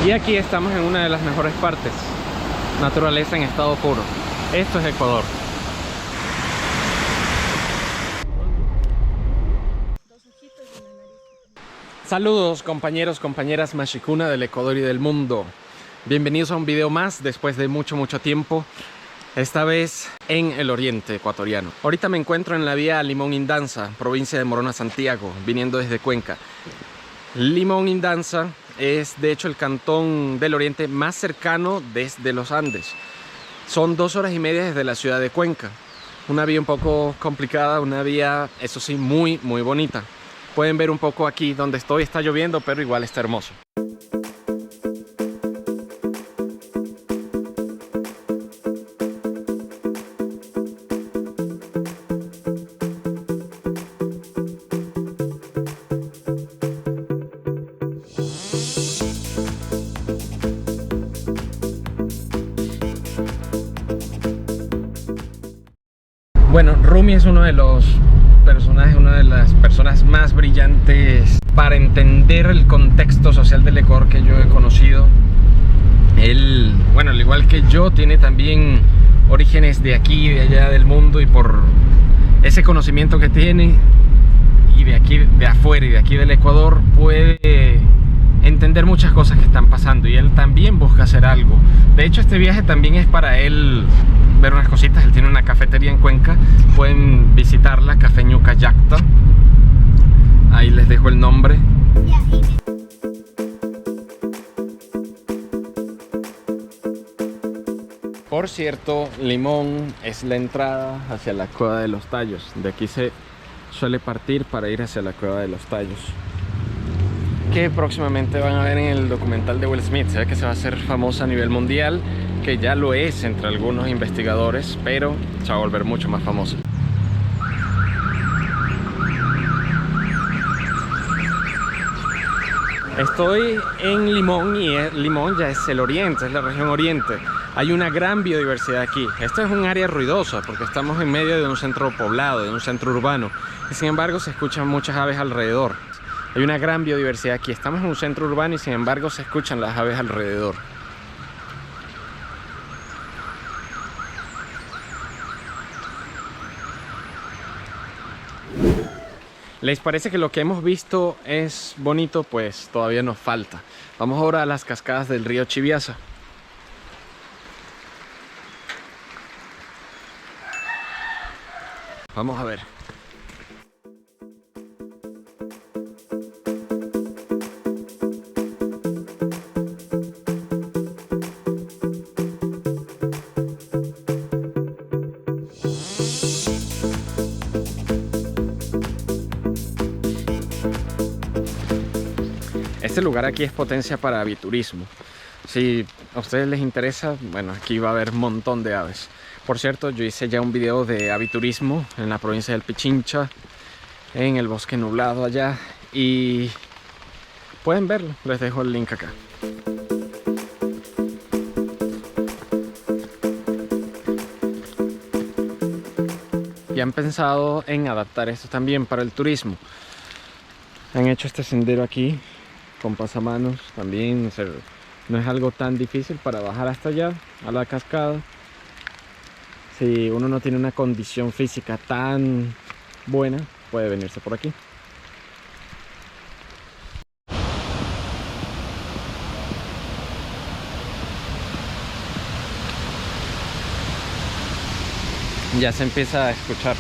Y aquí estamos en una de las mejores partes. Naturaleza en estado puro. Esto es Ecuador. Saludos compañeros, compañeras Mashikuna del Ecuador y del mundo. Bienvenidos a un video más después de mucho tiempo. Esta vez en el oriente ecuatoriano. Ahorita me encuentro en la vía Limón-Indanza, provincia de Morona, Santiago, viniendo desde Cuenca. Limón-Indanza es de hecho el cantón del oriente más cercano desde los Andes. Son 2 horas y media desde la ciudad de Cuenca. Una vía un poco complicada, una vía, eso sí, muy bonita. Pueden ver un poco aquí donde estoy, está lloviendo, pero igual está hermoso. Bueno, Rumi es uno de los personajes, una de las personas más brillantes para entender el contexto social del Ecuador que yo he conocido. Él, bueno, al igual que yo, tiene también orígenes de aquí y de allá del mundo, y por ese conocimiento que tiene y de aquí, de afuera y de aquí del Ecuador, puede entender muchas cosas que están pasando, y él también busca hacer algo. De hecho, este viaje también es para él ver unas cositas. Él tiene una cafetería en Cuenca, pueden visitarla, Café Ñuca Yacta. Ahí les dejo el nombre. Por cierto, Limón es la entrada hacia la Cueva de los Tallos. De aquí se suele partir para ir hacia la Cueva de los Tallos, que próximamente van a ver en el documental de Will Smith. Se ve que se va a hacer famosa a nivel mundial, que ya lo es entre algunos investigadores, pero se va a volver mucho más famosa. Estoy en Limón, y Limón ya es el oriente, es la región oriente. Hay una gran biodiversidad aquí. Esto es un área ruidosa porque estamos en medio de un centro poblado, de un centro urbano, y sin embargo se escuchan muchas aves alrededor. Hay una gran biodiversidad aquí. Estamos en un centro urbano y sin embargo se escuchan las aves alrededor. ¿Les parece que lo que hemos visto es bonito? Pues todavía nos falta. Vamos ahora a las cascadas del río Chiviasa. Vamos a ver. Este lugar aquí es potencia para aviturismo. Si a ustedes les interesa, bueno, aquí va a haber un montón de aves. Por cierto, yo hice ya un video de aviturismo en la provincia del Pichincha, en el bosque nublado allá, y pueden verlo, les dejo el link acá. Y han pensado en adaptar esto también para el turismo. Han hecho este sendero aquí con pasamanos también. No es algo tan difícil para bajar hasta allá, a la cascada. Si uno no tiene una condición física tan buena, puede venirse por aquí. Ya se empieza a escuchar.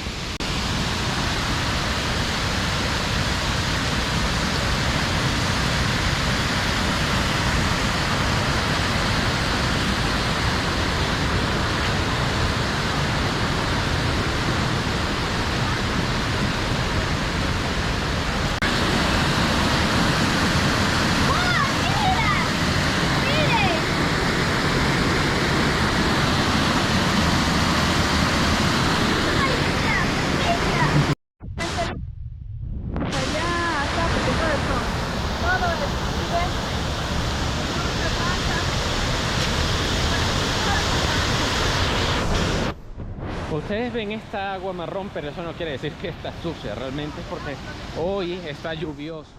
Ustedes ven esta agua marrón, pero eso no quiere decir que está sucia, realmente es porque hoy está lluvioso.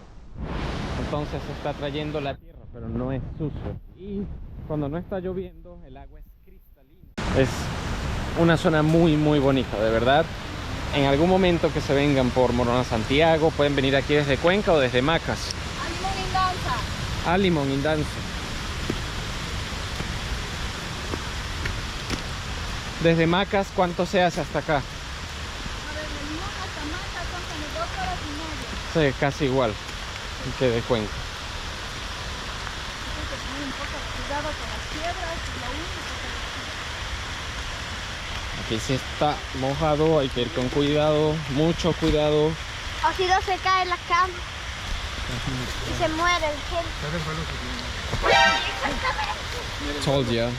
Entonces se está trayendo la tierra. pero no es sucio. Y cuando no está lloviendo, el agua es cristalina. Es una zona muy bonita, de verdad. En algún momento que se vengan por Morona Santiago, pueden venir aquí desde Cuenca o desde Macas. A Limón Indanza. Desde Macas, ¿cuánto se hace hasta acá? A ver, de Limón hasta Macas son como 2 horas y media. Sí, casi igual que de Cuenca. Hay que tener un poco de cuidado con las piedras, es lo único que... Aquí sí está mojado, hay que ir con cuidado, mucho cuidado. O si no se cae la cama y se muere el gente. Told ya.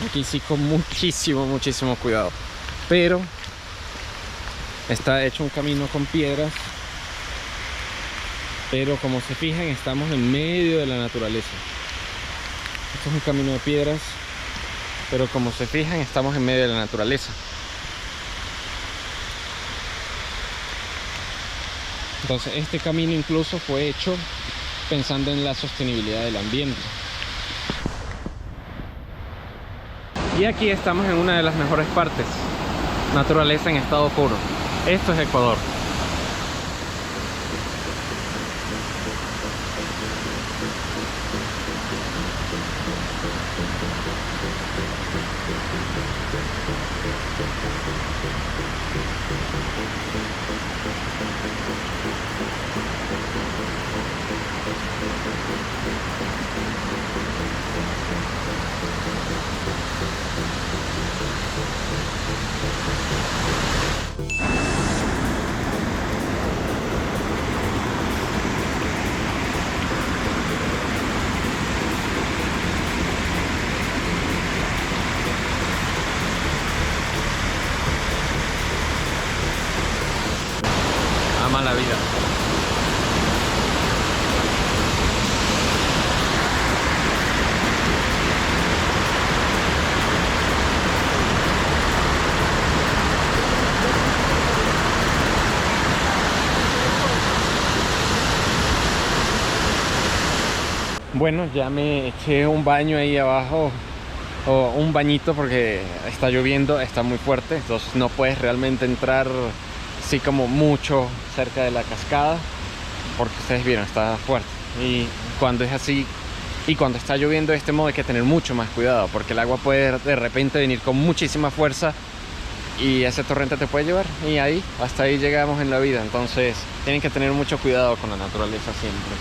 Aquí sí con muchísimo cuidado. Pero está hecho un camino con piedras. Pero como se fijan, estamos en medio de la naturaleza. Esto es un camino de piedras, pero como se fijan, estamos en medio de la naturaleza. Entonces este camino incluso fue hecho pensando en la sostenibilidad del ambiente. Y aquí estamos en una de las mejores partes, naturaleza en estado puro. Esto es Ecuador. Ama la vida. Bueno, ya me eché un baño ahí abajo, o un bañito, porque está lloviendo, está muy fuerte, entonces no puedes realmente entrar así como mucho cerca de la cascada, porque ustedes vieron, está fuerte. Y cuando es así y cuando está lloviendo de este modo hay que tener mucho más cuidado, porque el agua puede de repente venir con muchísima fuerza y ese torrente te puede llevar, y ahí, hasta ahí llegamos en la vida. Entonces tienen que tener mucho cuidado con la naturaleza siempre.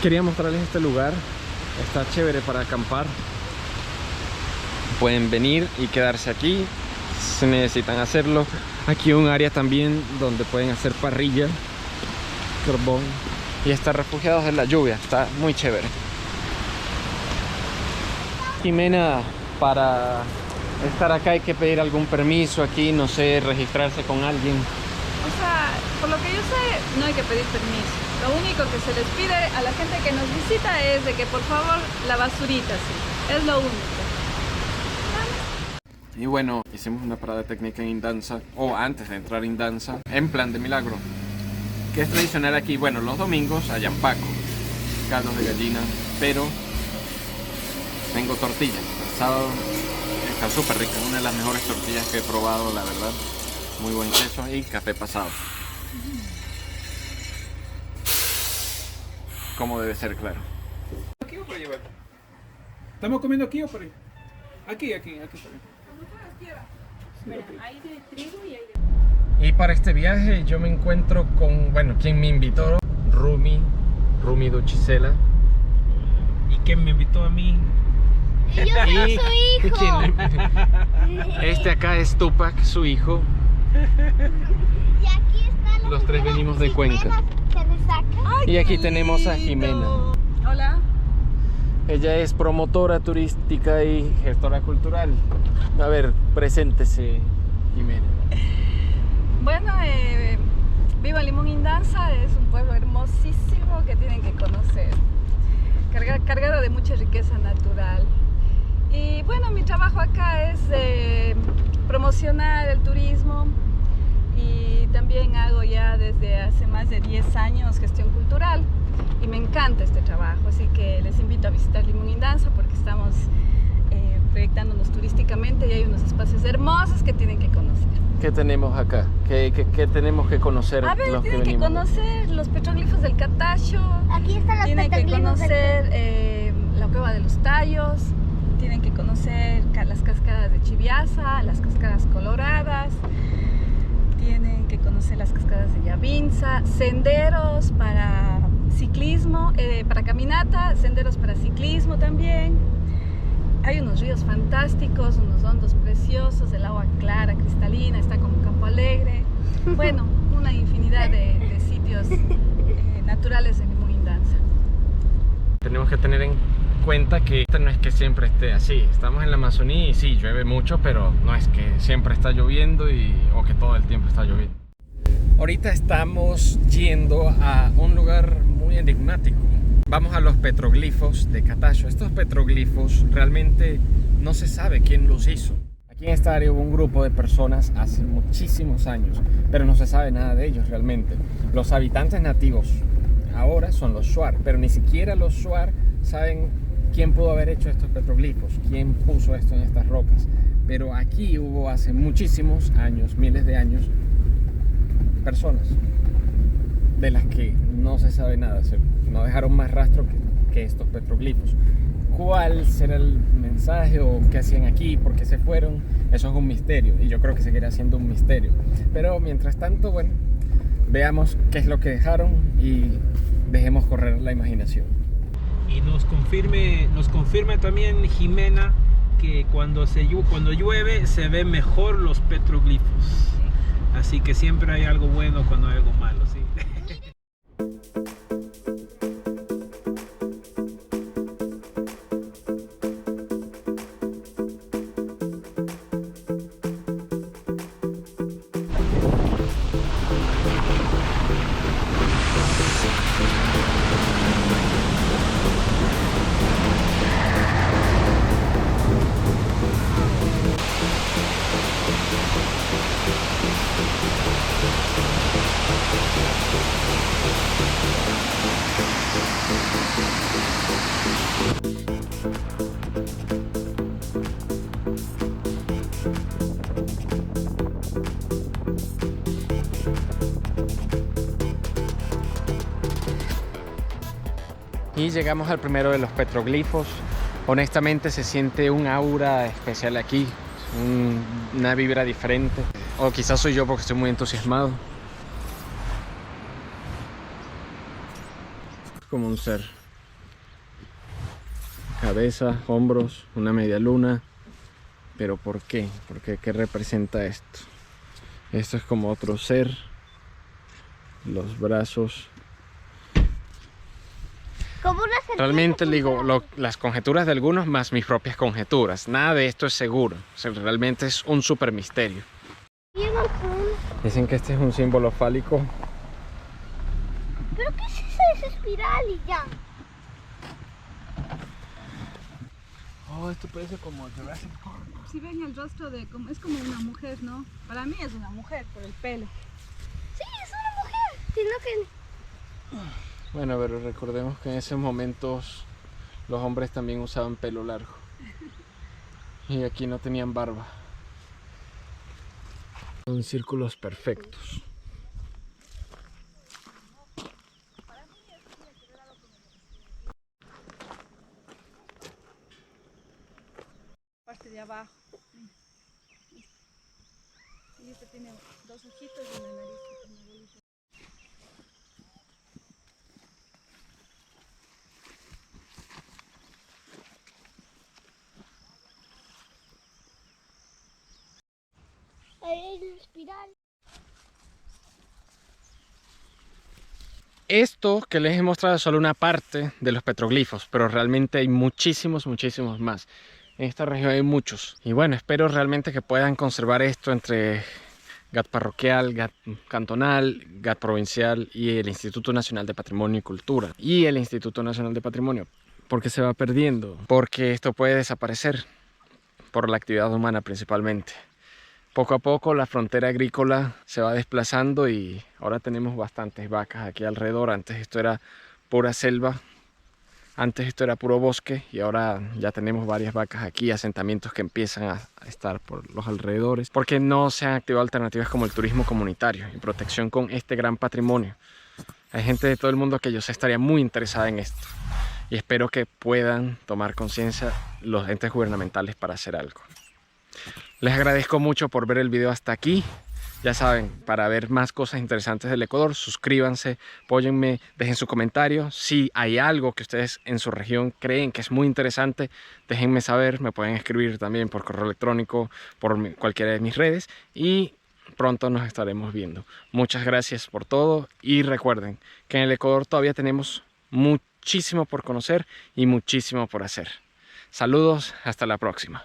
Quería mostrarles este lugar, está chévere para acampar. Pueden venir y quedarse aquí si necesitan hacerlo. Aquí un área también donde pueden hacer parrilla, carbón, y estar refugiados de la lluvia. Está muy chévere. Jimena, para estar acá hay que pedir algún permiso aquí, no sé, registrarse con alguien. O sea, por lo que yo sé, no hay que pedir permiso. Lo único que se les pide a la gente que nos visita es de que por favor la basurita, sí. Es lo único. Y bueno, hicimos una parada técnica en Indanza, o antes de entrar en Indanza, en Plan de Milagro, que es tradicional aquí. Bueno, los domingos hay ampaco, caldos de gallina, pero tengo tortillas. El sábado está súper rica, una de las mejores tortillas que he probado, la verdad. Muy buen queso y café pasado. Como debe ser, claro. ¿Aquí o para llevar? ¿Estamos comiendo aquí o por ahí? Aquí por ahí. Bueno, hay de trigo y hay de... Y para este viaje yo me encuentro con, bueno, quien me invitó, Rumi Duchisela. ¿Y quién me invitó a mí? Y yo soy su hijo. Este acá es Tupac, su hijo. Y aquí están Los tres venimos de Cuenca. Y aquí tenemos a Jimena. Hola. Ella es promotora turística y gestora cultural. A ver, preséntese, Jimena. Bueno, vivo en Limón Indanza, es un pueblo hermosísimo que tienen que conocer. Cargado de mucha riqueza natural. Y bueno, mi trabajo acá es promocionar el turismo y también hago ya desde hace más de 10 años gestión cultural y me encanta este trabajo, así que les invito a visitar Limón Indanza porque estamos proyectándonos turísticamente y hay unos espacios hermosos que tienen que conocer. ¿Qué tenemos acá? ¿Qué tenemos que conocer? A ver, los tienen que venimos? conocer los petroglifos del Catacho, Aquí están los tienen que petroglifos del conocer la cueva de los Tallos, tienen que conocer las cascadas de Chiviaza, las cascadas coloradas, tienen que conocer las cascadas de Yavinza, senderos para ciclismo, para caminata, senderos para ciclismo también. Hay unos ríos fantásticos, unos hondos preciosos, el agua clara, cristalina, está como Campo Alegre. Bueno, una infinidad de sitios naturales en Limón Indanza. Tenemos que tener en cuenta que esto no es que siempre esté así. Estamos en la Amazonía y sí, llueve mucho, pero no es que siempre está lloviendo o que todo el tiempo está lloviendo. Ahorita estamos yendo a un lugar muy enigmático. Vamos a los petroglifos de Catacho. Estos petroglifos realmente no se sabe quién los hizo. Aquí en esta área hubo un grupo de personas hace muchísimos años, pero no se sabe nada de ellos realmente. Los habitantes nativos ahora son los Shuar, pero ni siquiera los Shuar saben quién pudo haber hecho estos petroglifos, quién puso esto en estas rocas. Pero aquí hubo hace muchísimos años, miles de años, personas de las que no se sabe nada, no dejaron más rastro que estos petroglifos. ¿Cuál será el mensaje o qué hacían aquí, por qué se fueron? Eso es un misterio y yo creo que seguirá siendo un misterio. Pero mientras tanto, bueno, veamos qué es lo que dejaron y dejemos correr la imaginación. Y nos confirma también Jimena que cuando llueve se ven mejor los petroglifos. Así que siempre hay algo bueno cuando hay algo malo, ¿sí? Y llegamos al primero de los petroglifos. Honestamente se siente un aura especial aquí, una vibra diferente. O quizás soy yo porque estoy muy entusiasmado. Como un ser. Cabeza, hombros, una media luna. Pero ¿por qué? ¿Qué representa esto? Esto es como otro ser. Los brazos. Como una serpiente. Realmente digo, las conjeturas de algunos más mis propias conjeturas. Nada de esto es seguro. O sea, realmente es un súper misterio. Dicen que este es un símbolo fálico. ¿Pero qué es eso? Es espiral y ya. Oh, esto parece como Jurassic Park. Si ven el rostro es como una mujer, ¿no? Para mí es una mujer por el pelo. Sí, es una mujer. Sino que... Bueno, pero recordemos que en esos momentos los hombres también usaban pelo largo. Y aquí no tenían barba. Son círculos perfectos. Parte de abajo. Y este tiene dos ojitos y una nariz. Ahí hay espiral. Esto que les he mostrado es solo una parte de los petroglifos, pero realmente hay muchísimos más. En esta región hay muchos. Y bueno, espero realmente que puedan conservar esto entre GAT parroquial, GAT cantonal, GAT provincial y el Instituto Nacional de Patrimonio y Cultura. Y el Instituto Nacional de Patrimonio. Porque se va perdiendo. Porque esto puede desaparecer por la actividad humana principalmente. Poco a poco la frontera agrícola se va desplazando y ahora tenemos bastantes vacas aquí alrededor. Antes esto era pura selva, antes esto era puro bosque y ahora ya tenemos varias vacas aquí, asentamientos que empiezan a estar por los alrededores, porque no se han activado alternativas como el turismo comunitario y protección con este gran patrimonio. Hay gente de todo el mundo que yo sé estaría muy interesada en esto y espero que puedan tomar conciencia los entes gubernamentales para hacer algo. Les agradezco mucho por ver el video hasta aquí. Ya saben, para ver más cosas interesantes del Ecuador, suscríbanse, apóyenme, dejen su comentario. Si hay algo que ustedes en su región creen que es muy interesante, déjenme saber. Me pueden escribir también por correo electrónico, por cualquiera de mis redes. Y pronto nos estaremos viendo. Muchas gracias por todo. Y recuerden que en el Ecuador todavía tenemos muchísimo por conocer y muchísimo por hacer. Saludos, hasta la próxima.